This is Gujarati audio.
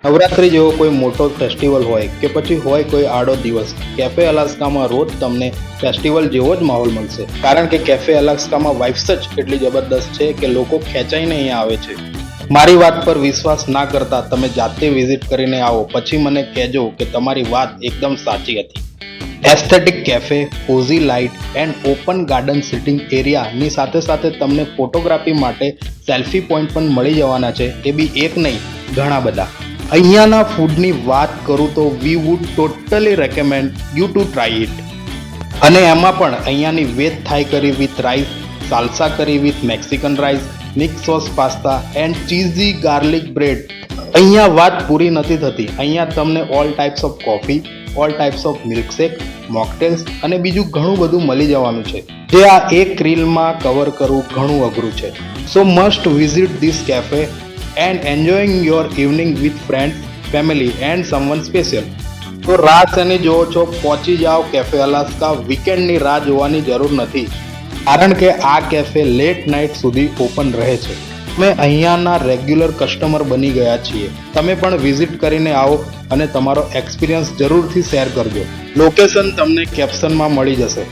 નવરાત્રી જેવો કોઈ મોટો ફેસ્ટિવલ હોય કે પછી હોય કોઈ આડો દિવસ, કેફે અલાસ્કામાં રોજ તમને ફેસ્ટિવલ જેવો જ માહોલ મળશે. કારણ કે કેફે અલાસ્કામાં વાઇબ્સ જ એટલી જબરદસ્ત છે કે લોકો ખેંચાઈને અહીંયા આવે છે. મારી વાત પર વિશ્વાસ ના કરતા તમે જાતે વિઝિટ કરીને આવો, પછી મને કહેજો કે તમારી વાત એકદમ સાચી હતી. Aesthetic cafe, cosy light and open garden sitting એરિયાની સાથે સાથે તમને ફોટોગ્રાફી માટે સેલ્ફી પોઈન્ટ પણ મળી જવાના છે. એ બી એક નહીં, ઘણા બધા. અહીંયાના ફૂડની વાત કરું તો વી wood totally recommend you to try it. અને એમાં પણ અહીંયાની વેજ થાઈ કરી with rice, salsa curry with Mexican rice, mix sauce pasta and cheesy garlic bread. અહીંયા વાત પૂરી નથી થતી. અહીંયા તમને all types of coffee, all types of milkshake, mocktails અને બીજું ઘણું બધું મળી જવાનું છે, જે આ એક રીલમાં કવર કરવું ઘણું અઘરું છે. So must visit this cafe and enjoying your evening with friends, family and someone special. તો રાહ શેની જોવો છો? પહોંચી જાઓ કેફે અલાસ્કા. વીકેન્ડની રાહ જોવાની જરૂર નથી, કારણ કે આ કેફે લેટ નાઇટ સુધી ઓપન રહે છે. અમે અહીંયાના રેગ્યુલર કસ્ટમર બની ગયા છીએ. તમે પણ વિઝિટ કરીને આવો અને તમારો એક્સપિરિયન્સ જરૂરથી શેર કરજો. લોકેશન તમને કેપ્શનમાં મળી જશે.